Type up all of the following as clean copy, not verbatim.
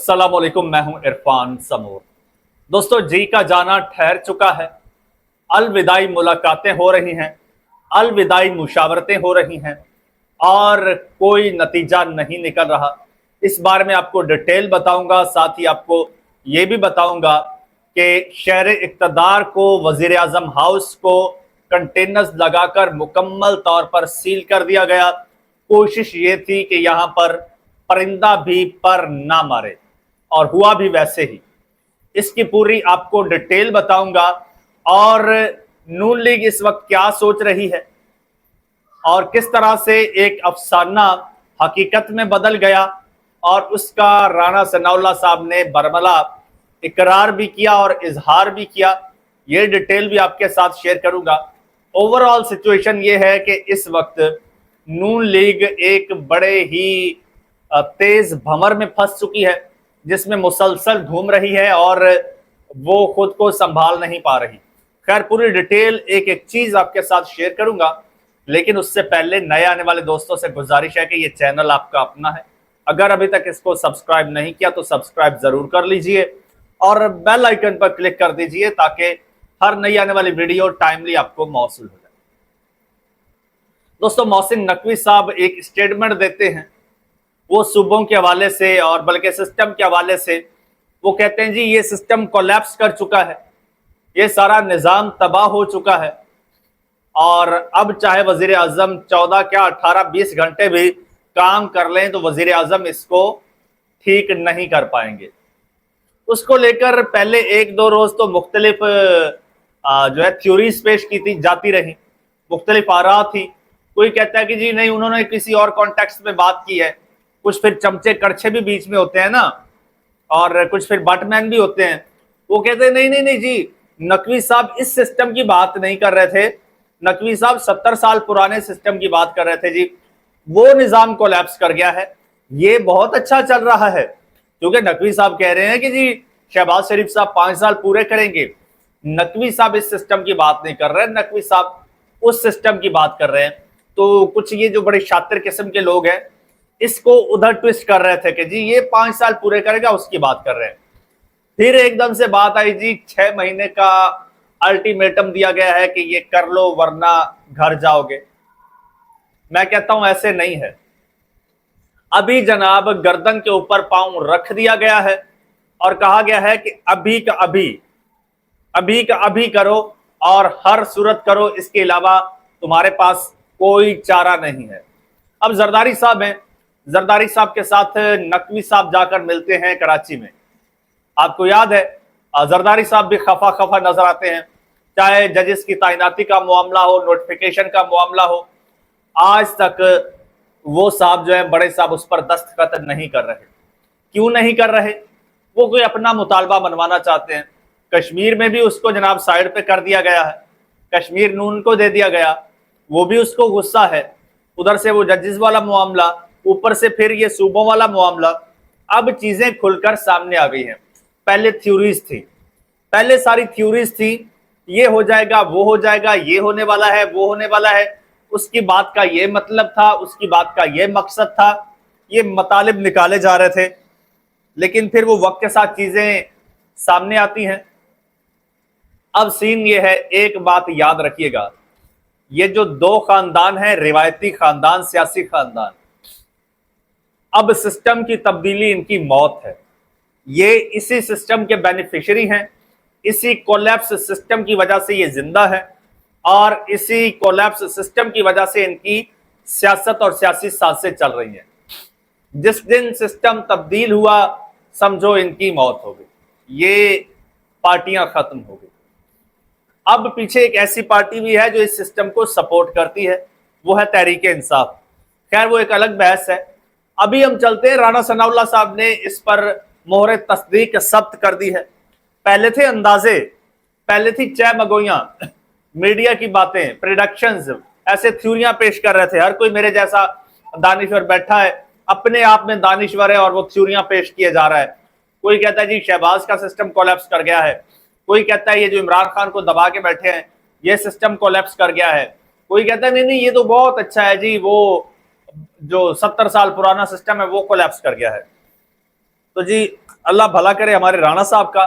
अस्सलाम वालेकुम, मैं हूं इरफान समूर। दोस्तों, जी का जाना ठहर चुका है। अलविदाई मुलाकातें हो रही हैं, अलविदाई मुशावरतें हो रही हैं और कोई नतीजा नहीं निकल रहा। इस बारे में आपको डिटेल बताऊंगा, साथ ही आपको ये भी बताऊंगा कि शहर इक़्तिदार को, वजीर आजम हाउस को कंटेनर्स लगाकर मुकम्मल तौर पर सील कर दिया गया। कोशिश ये थी कि यहां पर परिंदा भी पर ना मारे, और हुआ भी वैसे ही। इसकी पूरी आपको डिटेल बताऊंगा और नून लीग इस वक्त क्या सोच रही है और किस तरह से एक अफसाना हकीकत में बदल गया, और उसका राणा सनाउल्लाह साहब ने बरमला इकरार भी किया और इजहार भी किया। ये डिटेल भी आपके साथ शेयर करूंगा। ओवरऑल सिचुएशन ये है कि इस वक्त नून लीग एक बड़े ही तेज भंवर में फंस चुकी है, जिसमें मुसलसल घूम रही है और वो खुद को संभाल नहीं पा रही। खैर, पूरी डिटेल एक एक चीज आपके साथ शेयर करूंगा, लेकिन उससे पहले नए आने वाले दोस्तों से गुजारिश है कि ये चैनल आपका अपना है। अगर अभी तक इसको सब्सक्राइब नहीं किया तो सब्सक्राइब जरूर कर लीजिए और बेल आइकन पर क्लिक कर दीजिए ताकि हर नई आने वाली वीडियो टाइमली आपको मौसूल हो जाए। दोस्तों, मोहसिन नकवी साहब एक स्टेटमेंट देते हैं, वो सूबों के हवाले से और बल्कि सिस्टम के हवाले से। वो कहते हैं जी, ये सिस्टम कोलैप्स कर चुका है, ये सारा निज़ाम तबाह हो चुका है और अब चाहे वजीर आजम 14 क्या 18-20 घंटे भी काम कर लें तो वजीर आजम इसको ठीक नहीं कर पाएंगे। उसको लेकर पहले एक दो रोज तो मुख्तलिफ जो है थ्योरीज पेश की थी जाती रही, मुख्तलिफ आरा थी। कोई कहता है कि जी नहीं, उन्होंने किसी और कॉन्टेक्स्ट में बात की है। कुछ फिर चमचे करछे भी बीच में होते हैं ना, और कुछ फिर बटमैन भी होते हैं। वो कहते हैं नहीं नहीं नहीं जी, नकवी साहब इस सिस्टम की बात नहीं कर रहे थे, नकवी साहब 70 साल पुराने सिस्टम की बात कर रहे थे जी। वो निजाम कोलैप्स कर गया है, ये बहुत अच्छा चल रहा है। क्योंकि नकवी साहब कह रहे हैं कि जी शहबाज शरीफ साहब 5 साल पूरे करेंगे। नकवी साहब इस सिस्टम की बात नहीं कर रहे हैं, नकवी साहब उस सिस्टम की बात कर रहे हैं। तो कुछ ये जो बड़े शातिर किस्म के लोग हैं, इसको उधर ट्विस्ट कर रहे थे कि जी ये 5 साल पूरे करेगा, उसकी बात कर रहे हैं। फिर एकदम से बात आई जी 6 महीने का अल्टीमेटम दिया गया है कि ये कर लो वरना घर जाओगे। मैं कहता हूं ऐसे नहीं है। अभी जनाब गर्दन के ऊपर पांव रख दिया गया है और कहा गया है कि अभी का अभी, अभी का अभी करो और हर सूरत करो, इसके अलावा तुम्हारे पास कोई चारा नहीं है। अब जरदारी साहब हैं, जरदारी साहब के साथ नकवी साहब जाकर मिलते हैं कराची में। आपको याद है जरदारी साहब भी खफा खफा नजर आते हैं, चाहे जजेस की तैनाती का मामला हो, नोटिफिकेशन का मामला हो। आज तक वो साहब जो है, बड़े साहब, उस पर दस्तखत नहीं कर रहे। क्यों नहीं कर रहे? वो कोई अपना मुतालबा मनवाना चाहते हैं। कश्मीर में भी उसको जनाब साइड पे कर दिया गया है, कश्मीर नून को दे दिया गया, वो भी उसको गुस्सा है। उधर से वो जजेस वाला मामला, ऊपर से फिर ये सूबों वाला मामला। अब चीजें खुलकर सामने आ गई हैं। पहले थ्योरीज थी, पहले सारी थ्योरीज थी, ये हो जाएगा, वो हो जाएगा, ये होने वाला है, वो होने वाला है, उसकी बात का ये मतलब था, उसकी बात का ये मकसद था, ये मतालिब निकाले जा रहे थे। लेकिन फिर वो वक्त के साथ चीजें सामने आती हैं। अब सीन ये है, एक बात याद रखिएगा, ये जो दो खानदान है, रिवायती खानदान, सियासी खानदान, अब सिस्टम की तब्दीली इनकी मौत है। ये इसी सिस्टम के बेनिफिशियरी हैं, इसी कोलैप्स सिस्टम की वजह से ये जिंदा है और इसी कोलैप्स सिस्टम की वजह से इनकी सियासत और सियासी साजिशें चल रही हैं। जिस दिन सिस्टम तब्दील हुआ, समझो इनकी मौत हो गई, ये पार्टियां खत्म हो गई। अब पीछे एक ऐसी पार्टी भी है जो इस सिस्टम को सपोर्ट करती है, वो है तहरीक इंसाफ। खैर, वो एक अलग बहस है। अभी हम चलते हैं, राणा सनाउल्लाह साहब ने इस पर मोहर तस्दीक सख्त कर दी है। पहले थे अंदाजे, पहले थी चय मगोइयां, मीडिया की बातें, प्रोडक्शंस, ऐसे थ्योरियां पेश कर रहे थे। हर कोई मेरे जैसा दानिश्वर बैठा है, अपने आप में दानिश्वर है और वो थ्योरियां पेश किए जा रहा है। कोई कहता है जी शहबाज का सिस्टम कोलैप्स कर गया है, कोई कहता है ये जो इमरान खान को दबा के बैठे हैं ये सिस्टम कोलैप्स कर गया है, कोई कहता है नहीं नहीं ये तो बहुत अच्छा है जी, वो जो 70 साल पुराना सिस्टम है वो कोलैप्स कर गया है। तो जी अल्लाह भला करे हमारे राणा साहब का।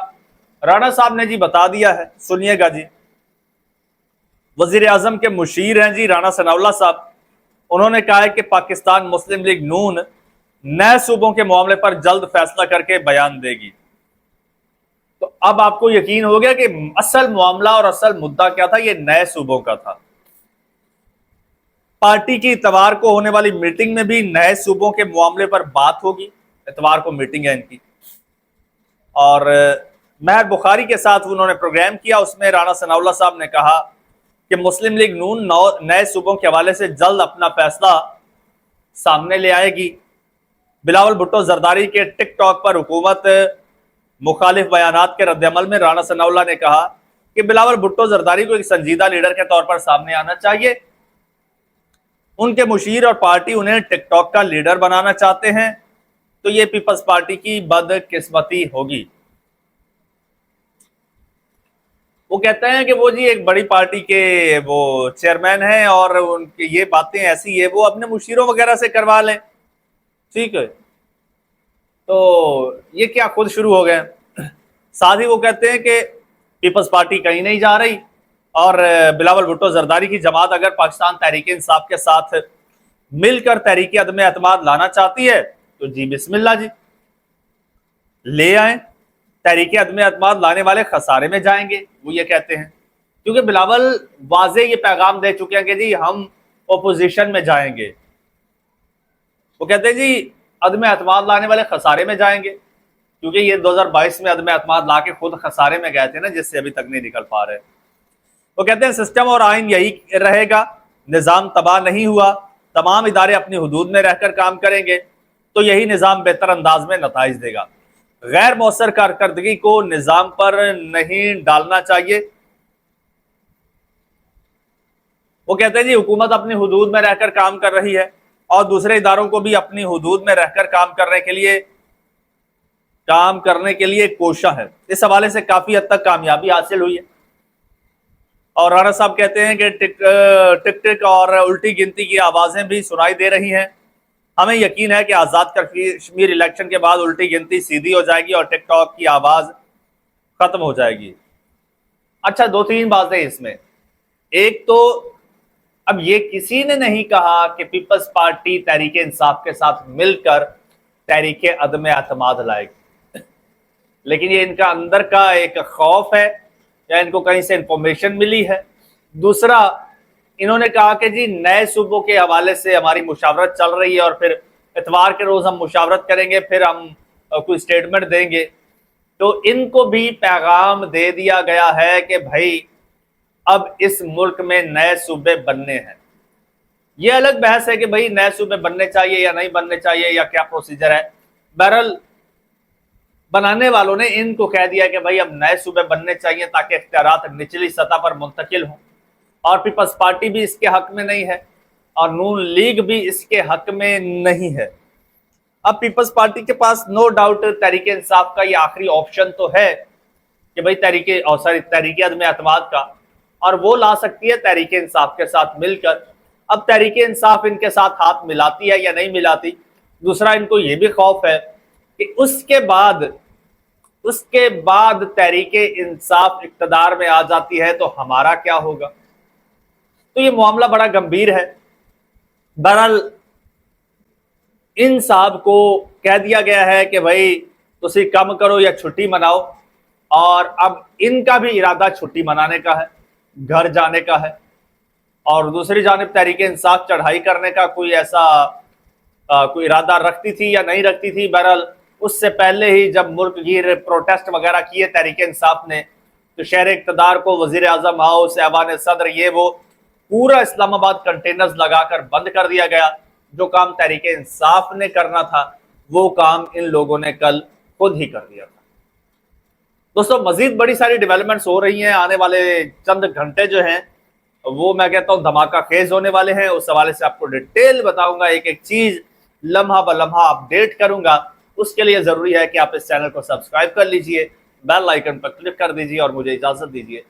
राणा साहब ने जी बता दिया है, सुनिएगा जी। वजीर आजम के मुशीर हैं जी राणा सनाउल्लाह साहब। उन्होंने कहा है कि पाकिस्तान मुस्लिम लीग नून नए सूबों के मामले पर जल्द फैसला करके बयान देगी। तो अब आपको यकीन हो गया कि असल मामला और असल मुद्दा क्या था, ये नए सूबों का था। पार्टी की इतवार को होने वाली मीटिंग में भी नए सूबों के मामले पर बात होगी। इतवार को मीटिंग है इनकी, और महर बुखारी के साथ उन्होंने प्रोग्राम किया। उसमें राणा सनाउल्लाह साहब ने कहा कि मुस्लिम लीग नून नए सूबों के हवाले से जल्द अपना फैसला सामने ले आएगी। बिलावल भुट्टो जरदारी के टिकटॉक पर हुकूमत मुखालिफ बयानात के रद्दअमल में राणा सनाउल्लाह ने कहा कि बिलावल भुट्टो जरदारी को एक संजीदा लीडर के तौर पर सामने आना चाहिए। उनके मुशीर और पार्टी उन्हें टिकटॉक का लीडर बनाना चाहते हैं, तो ये पीपल्स पार्टी की बदकिस्मती होगी। वो कहते हैं कि वो जी एक बड़ी पार्टी के वो चेयरमैन हैं और उनकी ये बातें ऐसी है, वो अपने मुशीरों वगैरह से करवा लें, ठीक है। तो ये क्या खुद शुरू हो गए। साथ ही वो कहते हैं कि पीपल्स पार्टी कहीं नहीं जा रही, और बिलावल भुट्टो जरदारी की जमात अगर पाकिस्तान तहरीक इंसाफ के साथ मिलकर तहरीक अदम एतमाद लाना चाहती है तो जी बिस्मिल्लाह जी, ले आए। तहरीक अदम एतमाद लाने वाले खसारे में जाएंगे, वो ये कहते हैं, क्योंकि बिलावल वाजे ये पैगाम दे चुके हैं कि जी हम ओपोजिशन में जाएंगे। वो कहते हैं जी अदम एतमाद लाने वाले खसारे में जाएंगे, क्योंकि ये 2022 में अदम एतमाद ला के खुद खसारे में गए थे ना, जिससे अभी तक नहीं निकल पा रहे। वो कहते हैं सिस्टम और आइन यही रहेगा, निज़ाम तबाह नहीं हुआ, तमाम इदारे अपनी हुदूद में रहकर काम करेंगे तो यही निज़ाम बेहतर अंदाज में नताइज देगा। गैर मौसर कारकर्दगी को निज़ाम पर नहीं डालना चाहिए। वो कहते हैं जी हुकूमत अपनी हुदूद में रहकर काम कर रही है और दूसरे इदारों को भी अपनी हुदूद में रहकर काम करने के लिए कोशिश है। इस हवाले से काफी हद तक कामयाबी हासिल हुई है। और राणा साहब कहते हैं कि टिक टिक और उल्टी गिनती की आवाजें भी सुनाई दे रही हैं। हमें यकीन है कि आज़ाद कश्मीर इलेक्शन के बाद उल्टी गिनती सीधी हो जाएगी और टिकटॉक की आवाज खत्म हो जाएगी। अच्छा, 2-3 बातें इसमें। एक तो अब ये किसी ने नहीं कहा कि पीपल्स पार्टी तहरीक इंसाफ के साथ मिलकर तहरीक अदम एतमाद लाएगी, लेकिन ये इनका अंदर का एक खौफ है या इनको कहीं से इंफॉर्मेशन मिली है। दूसरा, इन्होंने कहा कि जी नए सूबों के हवाले से हमारी मुशावरत चल रही है और फिर इतवार के रोज हम मुशावरत करेंगे, फिर हम कोई स्टेटमेंट देंगे। तो इनको भी पैगाम दे दिया गया है कि भाई अब इस मुल्क में नए सूबे बनने हैं। ये अलग बहस है कि भाई नए सूबे बनने चाहिए या नहीं बनने चाहिए या क्या प्रोसीजर है। बहरहाल बनाने वालों ने इनको कह दिया कि भाई अब नए सूबे बनने चाहिए ताकि इख्तियारात निचली सतह पर मुंतकिल हों, और पीपल्स पार्टी भी इसके हक में नहीं है और नून लीग भी इसके हक में नहीं है। अब पीपल्स पार्टी के पास नो डाउट तहरीक इंसाफ का ये आखिरी ऑप्शन तो है कि भाई तहरीक अदम एतमाद का, और वो ला सकती है तहरीक इंसाफ के साथ मिलकर। अब तहरीक इंसाफ इनके साथ हाथ मिलाती है या नहीं मिलाती। दूसरा, इनको ये भी खौफ है कि उसके बाद तहरीक इंसाफ इक़्तिदार में आ जाती है तो हमारा क्या होगा। तो ये मामला बड़ा गंभीर है। बहरहाल इन साहब को कह दिया गया है कि भाई तुसी कम करो या छुट्टी मनाओ, और अब इनका भी इरादा छुट्टी मनाने का है, घर जाने का है। और दूसरी जानिब तहरीक इंसाफ चढ़ाई करने का कोई ऐसा कोई इरादा रखती थी या नहीं रखती थी। बहरहाल उससे पहले ही जब मुल्क गिर प्रोटेस्ट वगैरह किए तहरीक इंसाफ ने, तो शहर इक़्तिदार को वजीर आजम हाउस, ऐवान सदर, ये वो पूरा इस्लामाबाद कंटेनर्स लगाकर बंद कर दिया गया। जो काम तहरीक इंसाफ ने करना था वो काम इन लोगों ने कल खुद ही कर दिया था। दोस्तों, मजीद बड़ी सारी डेवलपमेंट्स हो रही हैं। आने वाले चंद घंटे जो हैं वो मैं कहता हूँ धमाका खेज होने वाले हैं। उस हवाले से आपको डिटेल बताऊंगा, एक एक चीज लम्हा ब लम्हा अपडेट करूंगा। उसके लिए जरूरी है कि आप इस चैनल को सब्सक्राइब कर लीजिए, बेल आइकन पर क्लिक कर दीजिए और मुझे इजाजत दीजिए।